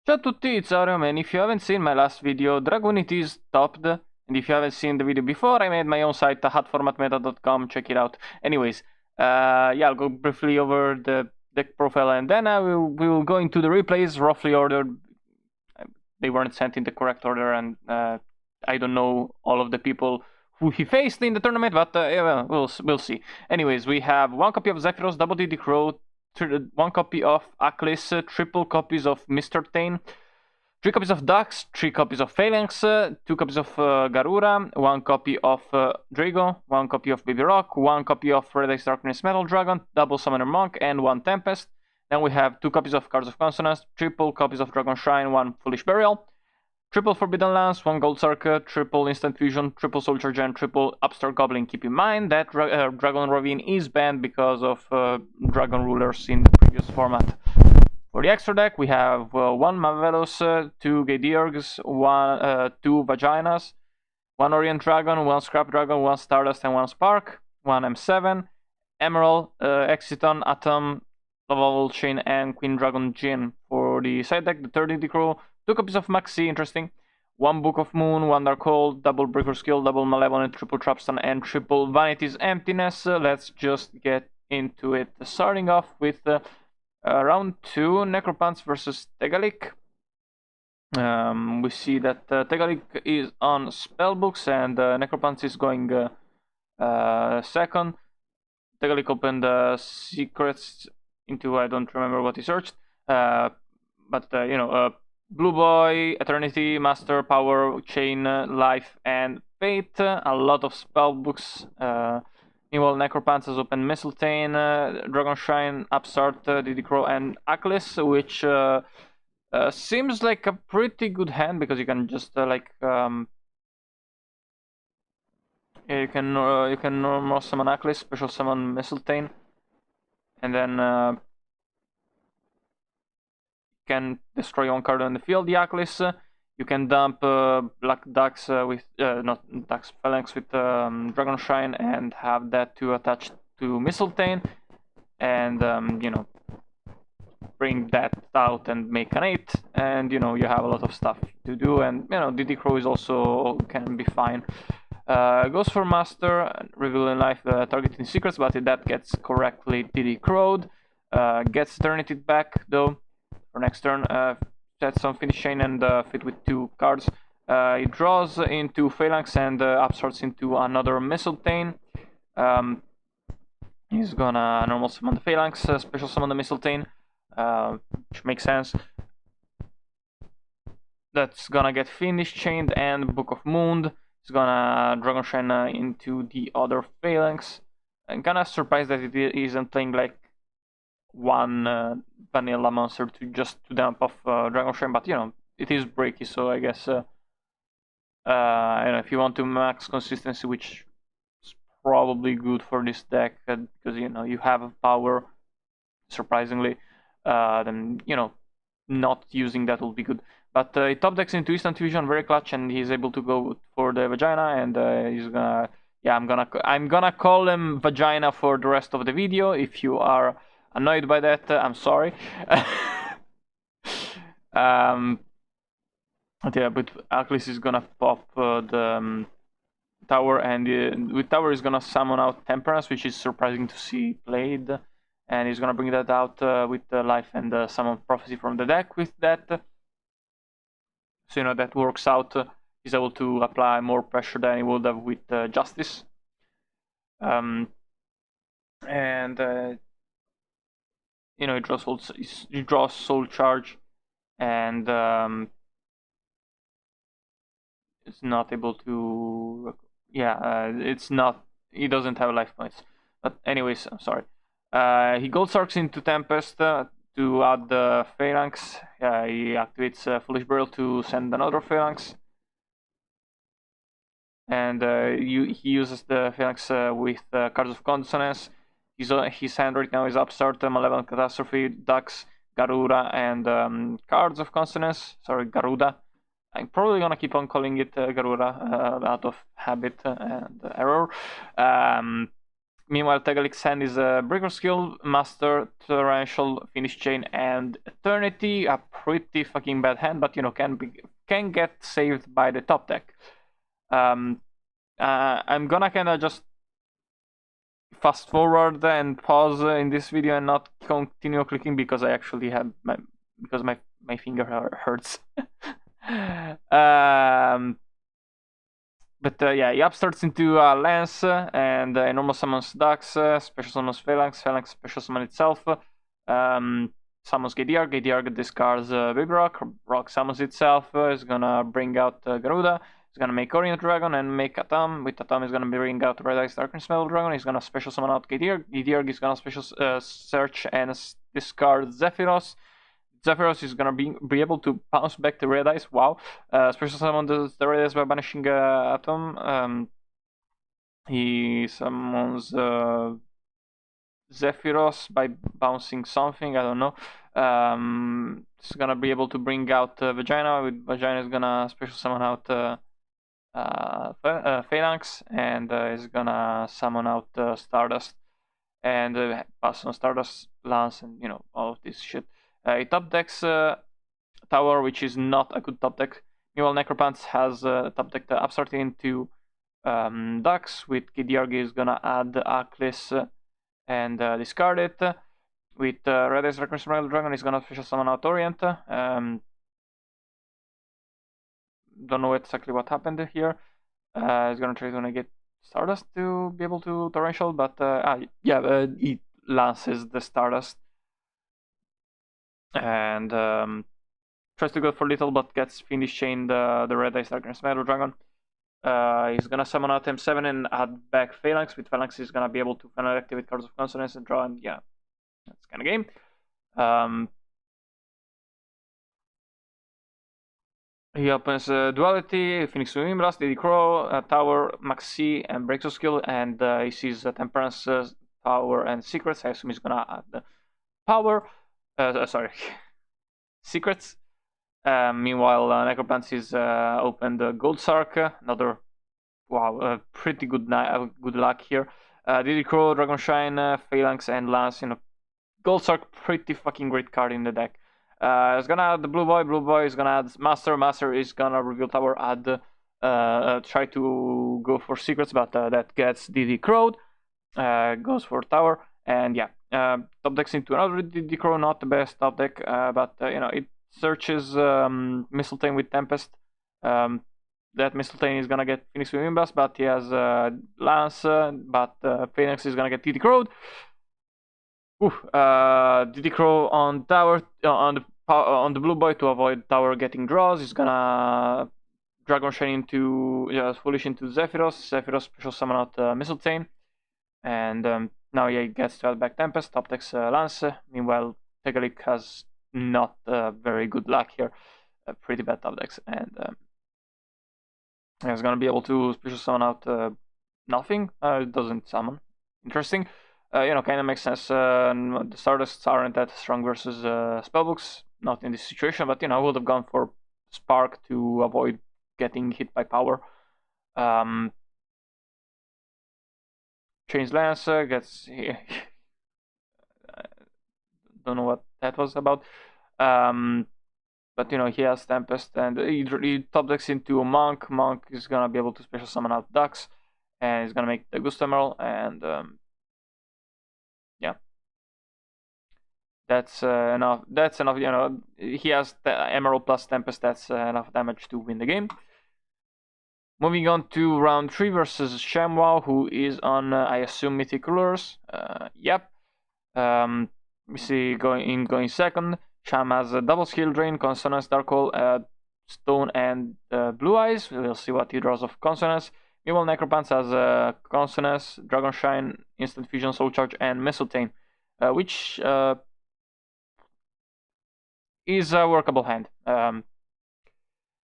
Ciao a tutti, it's Arium, and if you haven't seen my last video, Dragunity is stopped. And if you haven't seen the video before, I made my own site, hotformatmeta.com, check it out. Anyways, yeah, I'll go briefly over the deck profile and then we will go into the replays, roughly ordered. They weren't sent in the correct order, and I don't know all of the people who he faced in the tournament, but yeah, well, we'll see. Anyways, we have one copy of Zephyros, double DD Crow, one copy of Aklis, triple copies of Mr. Tane, 3 copies of Dux, 3 copies of Phalanx, 2 copies of Garura, 1 copy of Drago, 1 copy of Baby Rock, 1 copy of Red Ice Darkness Metal Dragon, double Summoner Monk, and 1 Tempest. Then we have 2 copies of Cards of Consonance, triple copies of Dragon Shrine, 1 Foolish Burial, triple Forbidden Lance, 1 Gold Circuit, triple Instant Fusion, triple Soul Charge, and triple Upstart Goblin. Keep in mind that Dragon Ravine is banned because of Dragon Rulers in the previous format. For the extra deck, we have 1 Mavelos, 2 Geargias, 2 Vaginas, 1 Orient Dragon, 1 Scrap Dragon, 1 Stardust, and 1 Spark, 1 M7, Emerald, Exiton, Atom, Lava Chain, and Queen Dragon Jin. For the side deck, the 30 Crow, 2 copies of Maxi, interesting, 1 Book of Moon, 1 Dark Hole, double Breaker Skill, double Malevolent, triple Trapstone, and triple Vanity's Emptiness. Let's just get into it. Starting off with round 2, Necropants versus Tegalik. We see that Tegalik is on spellbooks and Necropants is going second. Tegalik opened secrets into, I don't remember what he searched, but you know, Blue Boy, Eternity, Master, Power, Chain, Life, and Fate. A lot of spellbooks. Meanwhile, Necropants has opened Mistletoe, Dragon Shrine, Upstart, DD Crow, and Aklis, which seems like a pretty good hand because you can just you can normal summon Aklis, special summon Mistletoe, and then you can destroy one card on the field. The Aklis. You can dump Black Dux with not Dux Phalanx with Dragon Shrine and have that to attach to Mistletoe, and you know, bring that out and make an 8, and you know, you have a lot of stuff to do, and you know, DD Crow is also can be fine. Goes for Master, revealing life, targeting secrets, but that gets correctly DD Crowed. Gets Eternity back though for next turn. Sets on Finish Chain and fit with 2 cards. He draws into Phalanx and upstarts into another Mistletoe. He's gonna normal summon the Phalanx, special summon the Mistletoe, which makes sense. That's gonna get Finish Chained and Book of Moon. He's gonna Dragon Shine into the other Phalanx. I'm kinda surprised that it isn't playing like one vanilla monster to dump off Dragon Shine, but you know, it is breaky, so I guess you know, if you want to max consistency, which is probably good for this deck because you know, you have power surprisingly, then you know, not using that will be good. But it top decks into Instant Fusion, very clutch, and he's able to go for the Vagina, and he's gonna, yeah, I'm gonna call him Vagina for the rest of the video. If you are annoyed by that, I'm sorry. But yeah, but Aklis is gonna pop the tower, and with tower he's gonna summon out Temperance, which is surprising to see played, and he's gonna bring that out with life and summon Prophecy from the deck with that. So you know, that works out. He's able to apply more pressure than he would have with Justice. And you know, he draws Soul Charge, and it's not able to. Yeah, it's not. He doesn't have life points. But anyways, I'm sorry. He Gold Sarks into Tempest to add the Phalanx. He activates Foolish Burial to send another Phalanx. And he uses the Phalanx with Cards of Consonance. His hand right now is Upstart, Malevolent Catastrophe, Dux, Garura, and Cards of Consonance. Sorry, Garuda. I'm probably gonna keep on calling it Garura out of habit and error. Meanwhile, Tegalik's hand is Breaker Skill, Master, Torrential, Finish Chain, and Eternity. A pretty fucking bad hand, but you know, can get saved by the top deck. I'm gonna kind of just fast forward and pause in this video and not continue clicking because I actually have my finger hurts. But yeah, he upstarts into Lance and normal summons Dux, special summons Phalanx, special summon itself, summons Geargia discards Big Rock summons itself, is gonna bring out Garuda, is gonna make Orient Dragon and make Atom, with Atom is gonna bring out Red Eyes Darkness Metal Dragon, he's gonna special summon out Geargia is gonna special search and discard Zephyros. Zephyros is gonna be able to bounce back the Red Eyes. Wow. Special summon the Red Eyes by banishing Atom. He summons Zephyros by bouncing something. I don't know. He's gonna be able to bring out Vagina. With Vagina is gonna special summon out Phalanx, and is gonna summon out Stardust and pass on Stardust, Lance, and you know, all of this shit. It top decks Tower, which is not a good top deck. Meanwhile, Necropants has top deck upstart into Dux, with Geargia is gonna add Aklis and discard it. With Red Eyes Darkness Metal Dragon is gonna special summon out Orient. Don't know exactly what happened here. He's gonna try to negate Stardust to be able to torrential, but he lances the Stardust and tries to go for little, but gets finish chained the Red Eyes Darkness Metal Dragon. He's gonna summon out M7 and add back Phalanx. With Phalanx, he's gonna be able to finally activate Cards of Consonance and draw, and yeah, that's kind of game. He opens Duality, Phoenix Swim Blast, DD Crow, Tower, Maxi, and Breakthrough Skill, and he sees Temperance, Power, and Secrets. I assume he's gonna add the Power. Sorry, Secrets. Meanwhile, Necropants is opened Gold Sark, another pretty good luck here. DD Crow, Dragonshine, Phalanx, and Lance. You know, Gold Sark, pretty fucking great card in the deck. It's gonna add the Blue Boy is gonna add Master is gonna reveal Tower, add try to go for Secrets, but that gets DD Crowed, goes for Tower, and yeah, top decks into another DD Crow, not the best top deck, but you know, it searches Mistletoe with Tempest. That Mistletoe is gonna get Phoenix with Wimbus, but he has Lance, but Phoenix is gonna get DD Crowed. DD Crow on Tower, on the Blue Boy to avoid Tower getting draws. He's gonna Dragonshine into Foolish into Zephyros. Zephyros special summon out Mistletoe, and now he gets to add back Tempest. Top decks Lance. Meanwhile, Tegalik has not very good luck here. Pretty bad top decks, and he's gonna be able to special summon out nothing. It doesn't summon. Interesting. You know, kind of makes sense. The Stardusts aren't that strong versus spellbooks, not in this situation, but you know, I would have gone for Spark to avoid getting hit by Power. Chains Lance gets. Don't know what that was about. But you know, he has Tempest, and he top decks into Monk. Monk is gonna be able to special summon out Dux, and he's gonna make the Gusto Emerald, and yeah, that's enough. That's enough. You know, he has the Emerald plus Tempest. That's enough damage to win the game. Moving on to round 3 versus Shamwow, who is on, I assume, Mythic Rulers. Yep. We see going second. Sham has a double skill drain, Consonance, Dark Hole, Stone, and Blue Eyes. We'll see what he draws of Consonance. Meanwhile, Necropants has Consonance, Dragonshine, Instant Fusion, Soul Charge, and Mistletoe, which is a workable hand.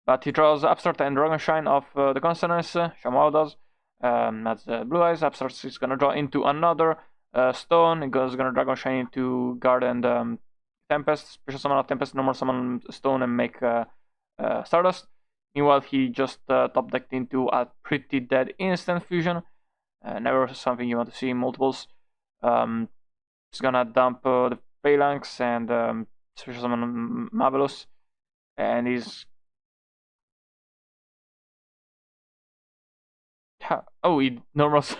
But he draws Upstart and Dragonshine of the Consonance. Shamwow does. That's Blue Eyes. Upstart is gonna draw into another Stone. It goes gonna Dragonshine into Guard and Tempest. Special summon of Tempest. Normal summon Stone and make Stardust. Meanwhile, he just top decked into a pretty dead Instant Fusion. Never something you want to see in multiples. He's gonna dump the Phalanx and special summon Marvelous, and he's... Oh, he normals...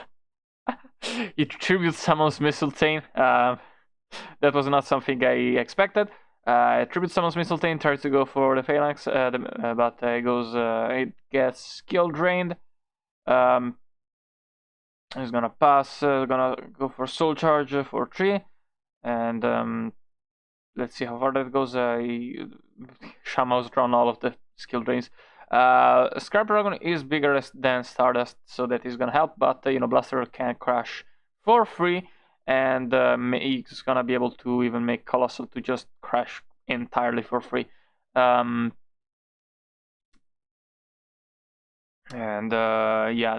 he tribute summons Mistletoe. That was not something I expected. Tribute summons Mistletoe, tries to go for the Phalanx, but it gets skill drained. He's gonna pass, gonna go for Soul Charge for 3, and let's see how far that goes. Shamao's drawn all of the skill drains. Scrap Dragon is bigger than Stardust, so that is gonna help, but Blaster can crash for free, and he's gonna be able to even make Colossal to just crash entirely for free. Yeah,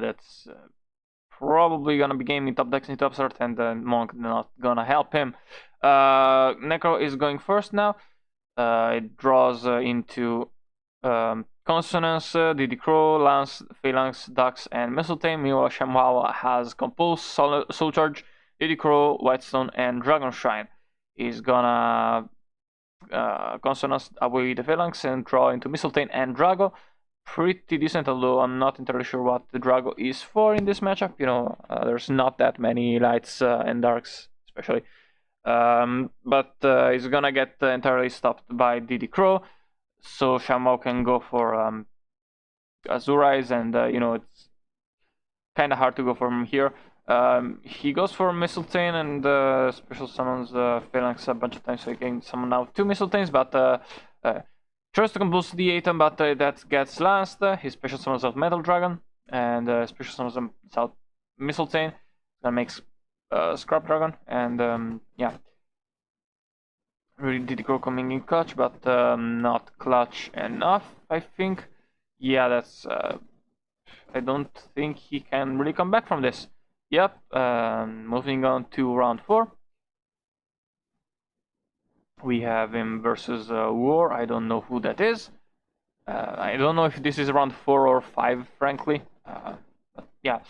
that's probably gonna be gaming top decks in top start, and Monk not gonna help him. Necro is going first now. It draws into Consonance, Diddy Crow, Lance, Phalanx, Dux, and Mistletoe. Meanwhile, Shamwao has Compulse, Soul Charge, Diddy Crow, Whitestone, and Dragon Shrine. He's gonna Consonance away the Phalanx and draw into Mistletoe and Drago. Pretty decent, although I'm not entirely sure what the Drago is for in this matchup. There's not that many lights and darks, especially. But he's gonna get entirely stopped by Diddy Crow, so Shamo can go for Azurize, and it's kind of hard to go for him here. He goes for Mistletoe and special summons Phalanx a bunch of times, so he can summon out 2 Mistletoes, but tries to compulse the item, but that gets last. He special summons out Metal Dragon, and special summons out Mistletoe. That makes Scrap Dragon, and yeah. Really Diddy Crow coming in clutch, but not clutch enough, I think. Yeah, that's... I don't think he can really come back from this. Yep, moving on to round 4. We have him versus War. I don't know who that is. I don't know if this is round 4 or 5, frankly. But yeah.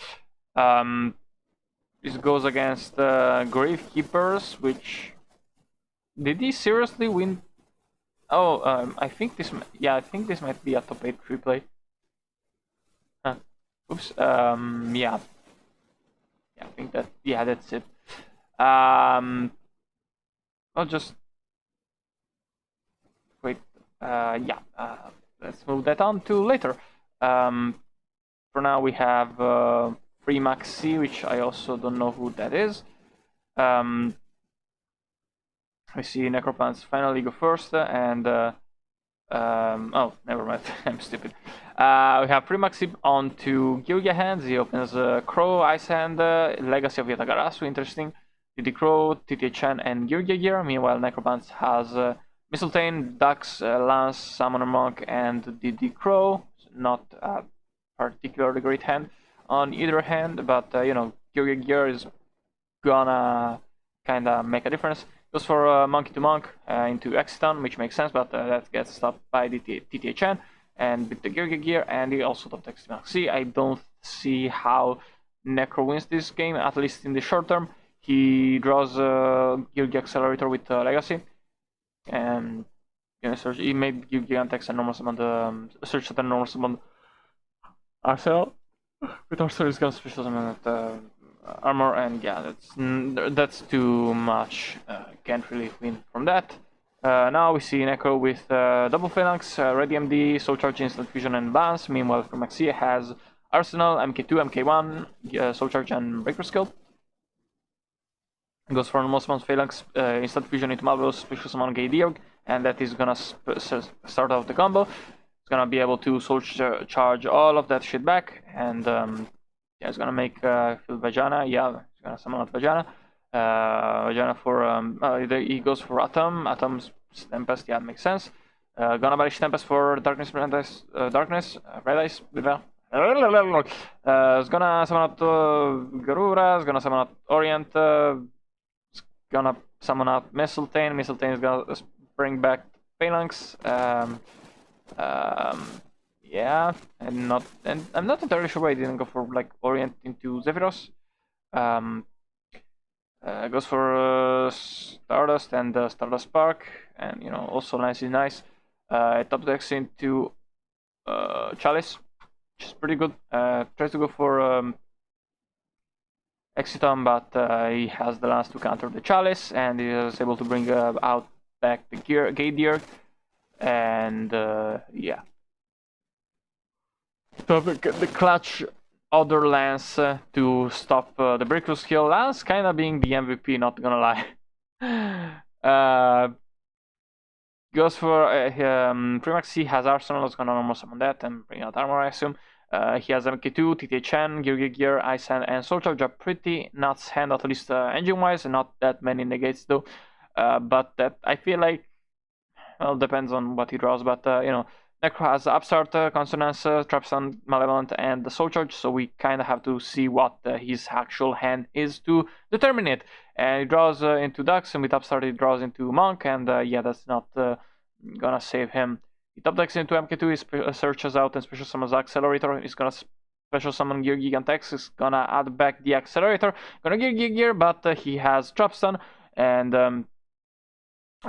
This goes against Gravekeepers, which... Did he seriously win? Oh, I think this... Yeah, I think this might be a top 8 free play. Huh. Oops. Yeah. I think that... Yeah, that's it. I'll just... Wait. Yeah. Let's move that on to later. For now, we have Free Maxi, which I also don't know who that is. We see Necropants finally go first, and oh, never mind, I'm stupid. We have Free Maxi on to Geargia hands. He opens Crow, Ice Hand, Legacy of Yatagarasu, interesting. Diddy Crow, TTHN, and Geargia Gear. Meanwhile, Necropants has Mistletoe, Dux, Lance, Summoner Monk, and Diddy Crow. Not a particularly great hand on either hand, but Geargia Gear is gonna kinda make a difference. Goes for Monkey to Monk into Exiton, which makes sense, but that gets stopped by the TTHN and with the Geargia Gear, and he also top decks Maxi. I don't see how Necro wins this game, at least in the short term. He draws Geargia Accelerator with Legacy, and he made Geargia Antex and normal summon search at a normal summon Arsenal. With Arsenal, he's gonna special summon at armor, and yeah, that's too much. Can't really win from that. Now we see Necro with double Phalanx, Ready MD, Soul Charge, Instant Fusion, and Bounce. Meanwhile, for Maxi has Arsenal, MK2, MK1, Soul Charge, and Breaker Skill. Goes for normal summon Phalanx, Instant Fusion into Marvelous, special summon Geargia, and that is gonna start off the combo. It's gonna be able to Soul Charge all of that shit back, and yeah, it's gonna make Field Vajana. Yeah, it's gonna summon out Vajana. Vajana for he goes for Atom's Tempest. Yeah, makes sense. Gonna banish Tempest for Darkness, Red Ice. It's gonna summon out Garura. It's gonna summon out Orient. It's gonna summon out Mistletoe. Mistletoe is gonna bring back Phalanx. Yeah, and I'm not entirely sure why I didn't go for like Orient into Zephyros. Goes for Stardust and Stardust Spark, and also nice. Top decks into Chalice, which is pretty good. Tries to go for Exiton, but he has the last to counter the Chalice, and he is able to bring out back the Geargia, and yeah. So the clutch other Lance to stop the breakthrough skill. Lance kind of being the MVP, not gonna lie. Goes for Primax. He has Arsenal. Is gonna normal summon that and bring out armor, I assume. He has MK2, TTHN, Gear, Ice Hand, and Soul Charge are pretty nuts hand, at least engine wise, and not that many negates though. But that I feel like, well, depends on what he draws, but Necro has Upstart, Consonance, Trapsun, Malevolent, and the Soul Charge, so we kind of have to see what his actual hand is to determine it. And he draws into Dux, and with Upstart he draws into Monk, and yeah, that's not gonna save him. He top decks into MK2, he searches out and special summons Accelerator. He's gonna special summon Gear Gigantex, he's gonna add back the Accelerator, gonna Gear, but he has Trapstun, and I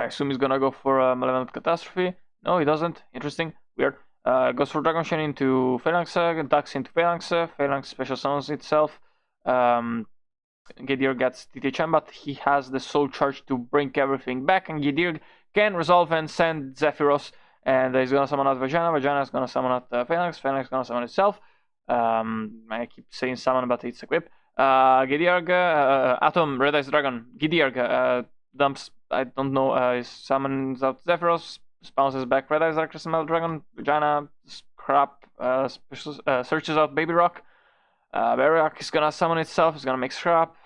assume he's gonna go for Malevolent Catastrophe. No, he doesn't. Interesting. Weird. Goes for Dragon Chain into Phalanx, Dux into Phalanx, Phalanx special summons itself. Gidir gets TTHM, but he has the Soul Charge to bring everything back, and Gidir can resolve and send Zephyros, and he's gonna summon out Vagina. Vagina is gonna summon out Phalanx. Phalanx is gonna summon itself. I keep saying summon, but it's equip. Gidirg, Atom, Red Eyes Dragon. Gidirg dumps, I don't know, summons out Zephyros, bounces back Red Eyes Darkness Metal Dragon, Vagina, Scrap, searches out Baby Rock. Baby Rock is gonna summon itself, it's gonna make Scrap,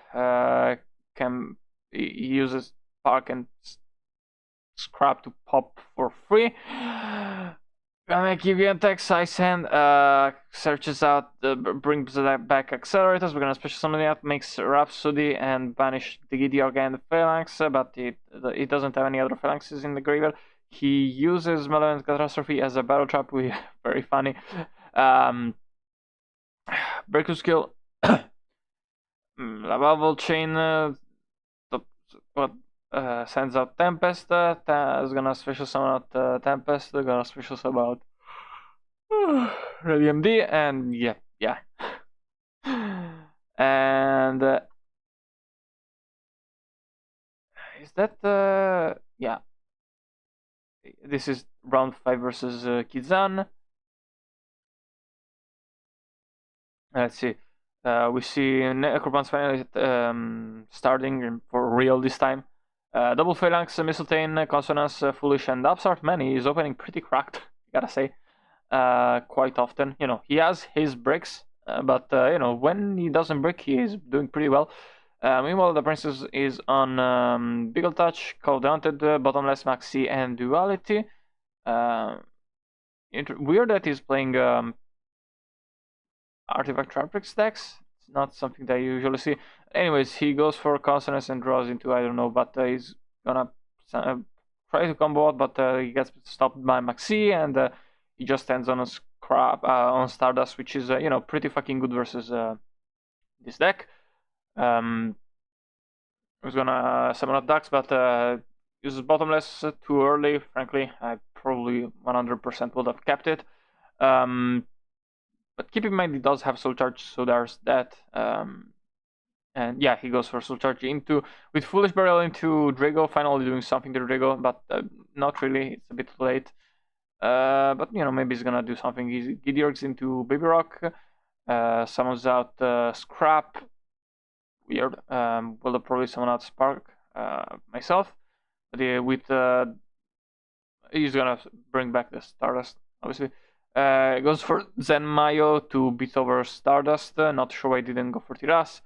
he uses Spark and Scrap to pop for free. Gonna give you attacks, Ice Hand, searches out, brings back Accelerators. We're gonna special summon it, makes Rhapsody and banish the Gideon and the Phalanx, but it doesn't have any other Phalanxes in the graveyard. He uses Malevolent Catastrophe as a battle trap, very funny. Breakthrough skill, Lavable Chain, sends out Tempest, is gonna special summon out Tempest, gonna special summon out Ready MD, and yeah. And is that yeah, this is round 5 versus Kizan. Let's see. We see Necropants finally starting for real this time. Double Phalanx, Mistletoe, Consonance, Foolish, and Upstart. Man, he is opening pretty cracked, gotta say. Quite often. He has his bricks, but when he doesn't brick, he is doing pretty well. Meanwhile, the Princess is on Beagle Touch, Call of the Haunted, Bottomless, Maxi, and Duality. Weird that he's playing Artifact Traptrix decks. It's not something that you usually see. Anyways, he goes for Consonance and draws into, I don't know, but he's gonna try to combo out, but he gets stopped by Maxi, and he just ends on a Scrap on Stardust, which is pretty fucking good versus this deck. I was gonna summon out Dux, but uses Bottomless too early. Frankly, I probably 100% would have kept it. But keep in mind he does have Soul Charge, so there's that. And yeah, he goes for Soul Charge with Foolish Burial into Drago, finally doing something to Drago, but not really. It's a bit late. But maybe he's gonna do something. He Gideorgs into Baby Rock, summons out Scrap. Weird. Will probably summon out Spark myself. But he's gonna bring back the Stardust, obviously. Goes for Zen Mayo to beat over Stardust. Not sure why he didn't go for Tiras.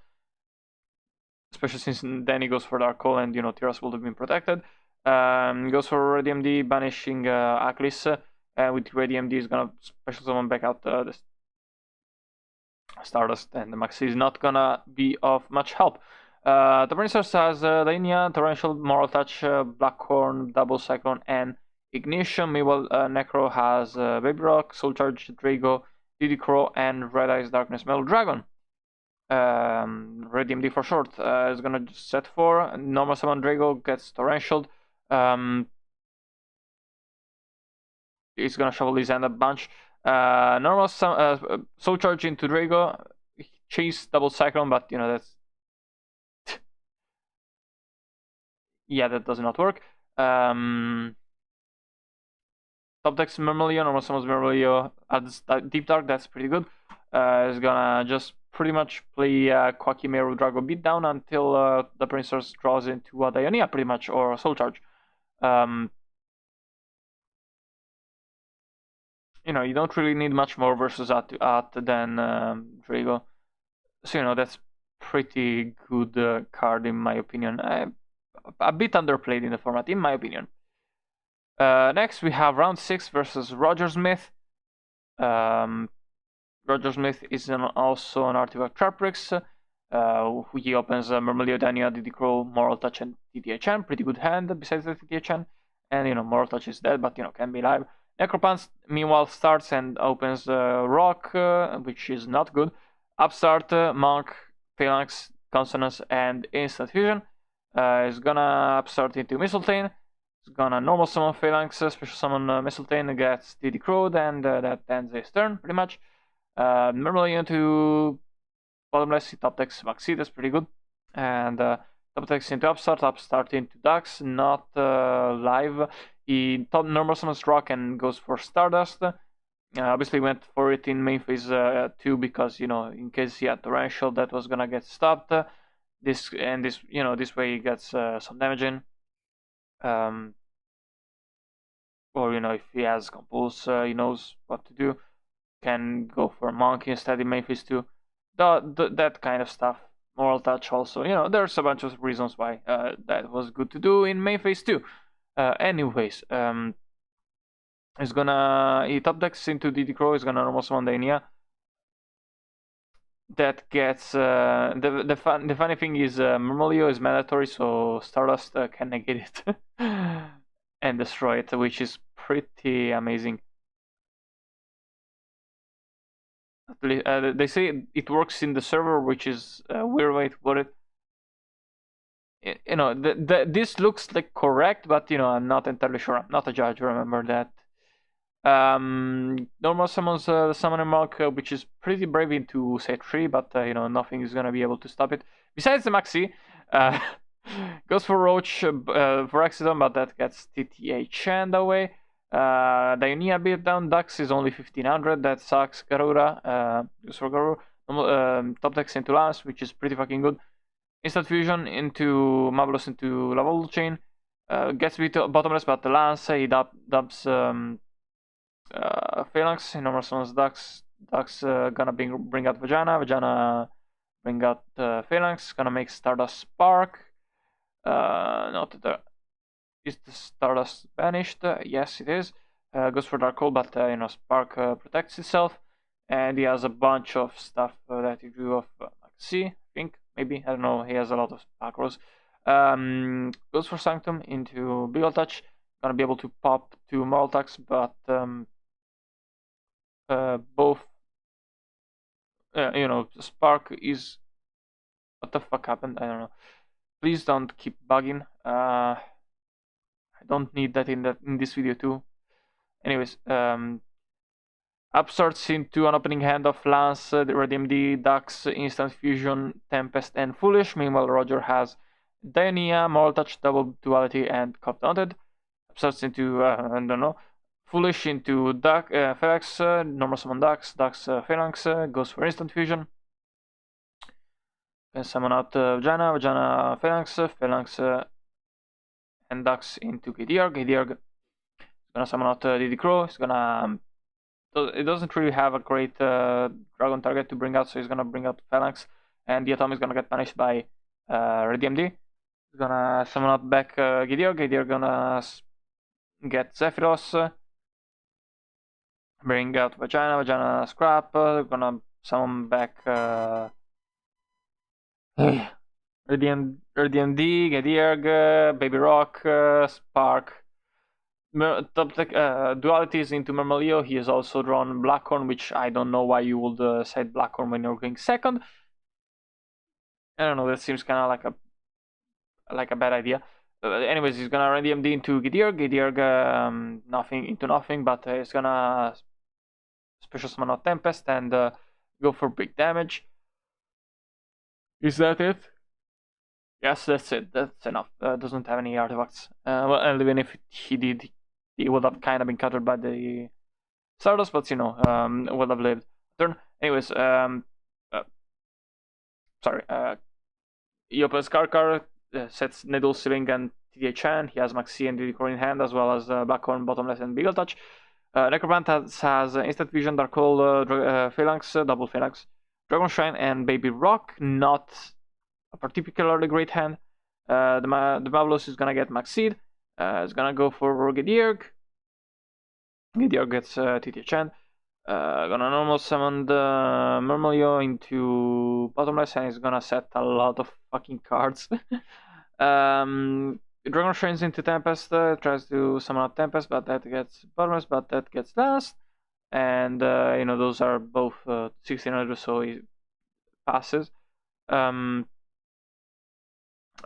Especially since then he goes for Dark Hole and Tiras would have been protected. Goes for Ready MD, banishing Aklis. With Ready MD is gonna special summon back out the Stardust, and the Maxi is not gonna be of much help. The Princess has Linia, Torrential, Moral Touch, Blackhorn, Double Cyclone, and Ignition. Meanwhile, Necro has Baby Rock, Soul Charge, Drago, Diddy Crow, and Red Eyes Darkness Metal Dragon. Red DMD for short, is gonna just set 4. Normal summon Drago gets torrential. He's gonna shovel his hand a bunch. Normal soul charge into Drago, chase double cyclone, but you know that's yeah, that does not work. Top decks Myrmilio, normal summons Myrmilio adds Deep Dark, that's pretty good. Is gonna just pretty much play Quacky Meru Drago Beatdown until the Princess draws into a Dionia, pretty much, or Soul Charge. You know, you don't really need much more versus At than Drago. So, you know, that's pretty good card in my opinion. A bit underplayed in the format, in my opinion. Next, we have round 6 versus Roger Smith. Roger Smith is also an artifact Traprix. He opens Myrmilio, Dania, Didicro, Moral Touch, and TTHN. Pretty good hand besides the TTHN. And, you know, Moral Touch is dead, but, you know, can be live. Necropants, meanwhile, starts and opens Rock, which is not good. Upstart, Monk, Phalanx, Consonance, and Instant Fusion. Is gonna upstart into Mistletoe. It's gonna normal summon Phalanx, special summon Mistletoe, gets DD Crowed, and that ends his turn, pretty much. Normally into Bottomless, he top decks Maxi, that's pretty good. And top decks into Upstart into Dax, not live. He top normal summons Rock and goes for Stardust. Obviously went for it in main phase 2 because, you know, in case he had Torrential, that was gonna get stopped. This way he gets some damage in. Or, you know, if he has Compulse, he knows what to do. Can go for a Monk instead in main phase 2. That kind of stuff. Moral Touch also. You know, there's a bunch of reasons why that was good to do in main phase 2. Anyways, he's gonna... He top decks into DD Crow, he's gonna normal summon Dania. That gets... the funny thing is Myrmilio is mandatory, so Stardust can negate it. And destroy it, which is pretty amazing. They say it works in the server, which is a weird way to put it. You know, this looks like correct, but you know, I'm not entirely sure. I'm not a judge. Remember that. Normal summons the Summoner Monk, which is pretty brave into set 3, but you know, nothing is gonna be able to stop it. Besides the Maxi, goes for Roach for accident, but that gets TTHN away. Dionia Beatdown Dux is only 1500, that sucks. Garura, goes for Garura. Top decks into Lance, which is pretty fucking good. Instant Fusion into Marvelous into Level Chain. Gets beat Bottomless, but the Lance, he dubs Phalanx, normal summons Dux. Dux gonna bring out Vagina bring out Phalanx, gonna make Stardust Spark. Not the... Is the Stardust banished? Yes, it is. Goes for Dark Hole, but you know, Spark protects itself. And he has a bunch of stuff that he drew off Maxi, I think. Maybe, I don't know, he has a lot of macros. Goes for Sanctum into Big Ol' Touch. Gonna be able to pop 2 Moral Attacks, but both... you know, Spark is... What the fuck happened? I don't know. Please don't keep bugging. I don't need that in this video too. Anyways, upstarts into an opening hand of Lance, Redeem D, Dux, Instant Fusion, Tempest, and Foolish. Meanwhile, Roger has Dionia, Moral Touch, Double Duality, and Cop Daunted. Upstarts into, I don't know, Foolish into Phalanx, normal summon Dux, Phalanx, goes for Instant Fusion. Can summon out Vagina, Phalanx, and Dux into Geargia. Geargia is gonna summon out DD Crow. He's gonna... It doesn't really have a great dragon target to bring out, so he's gonna bring out Phalanx, and the Atom is gonna get punished by ReDMD. He's gonna summon out back Geargia. Geargia gonna get Zephyros. Bring out Vagina Scrap. Gonna summon back ReDMD, Geargia, Baby Rock, Spark. Top deck dualities into Myrmilio. He has also drawn Blackhorn, which I don't know why you would set Blackhorn when you're going second. I don't know, that seems kind of like a bad idea. Anyways, he's gonna run DMD into Geargia, nothing into nothing, but he's gonna special summon out Tempest and go for big damage. Is that it? Yes, that's it. That's enough. Doesn't have any artifacts. Well, and even if he did, he would have kind of been countered by the Stardust, but would have lived. Turn. Anyways, sorry. He opens Karkar, sets Needle, Sealing, and TDHN. He has Maxi and Didicor in hand, as well as Blackhorn, Bottomless, and Beagle Touch. Necromant has Instant Vision, Dark Hole, Phalanx, Double Phalanx, Dragon Shrine, and Baby Rock. Not a particularly great hand. The Mavlos is gonna get Maxid. It's gonna go for Gidierg. Gidierg gets TTHN. Gonna normal summon the Murmulio into Bottomless, and he's gonna set a lot of fucking cards. Dragon Shrines into Tempest, tries to summon up Tempest, but that gets Bottomless, but that gets last. And those are both 1600, so he passes.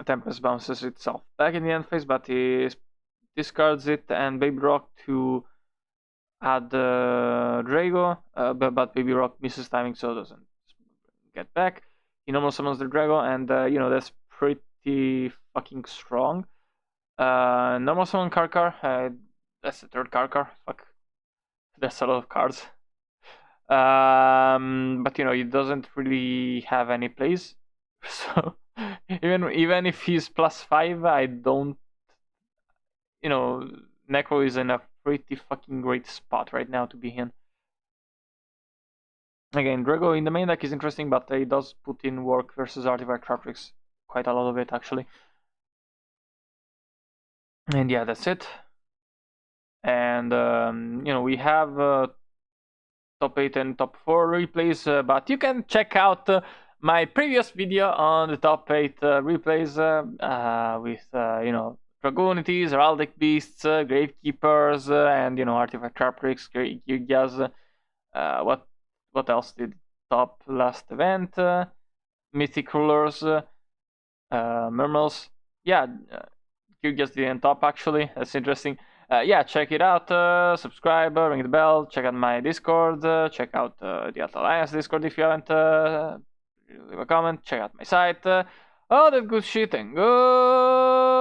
Tempest bounces itself back in the end phase, but he discards it and Baby Rock to add Drago, but Baby Rock misses timing, so doesn't get back. He normal summons the Drago, and that's pretty fucking strong. Normal summon Karkar, that's the third Karkar. Fuck, that's a lot of cards. But he doesn't really have any plays, so even if he's +5, I don't. Necro is in a pretty fucking great spot right now to be in. Again, Drago in the main deck is interesting, but he does put in work versus Artifact Traptrix. Quite a lot of it, actually. And yeah, that's it. And, we have top 8 and top 4 replays, but you can check out my previous video on the top 8 replays with, Dragunities, Heraldic Beasts, Gravekeepers, and, Artifact Traptrix, Geargias. What else did top last event? Mythic Rulers, Murmels. Yeah, Geargias didn't top actually. That's interesting. Yeah, check it out. Subscribe, ring the bell. Check out my Discord. Check out the Alliance Discord if you haven't. Leave a comment. Check out my site. All that good shit and good.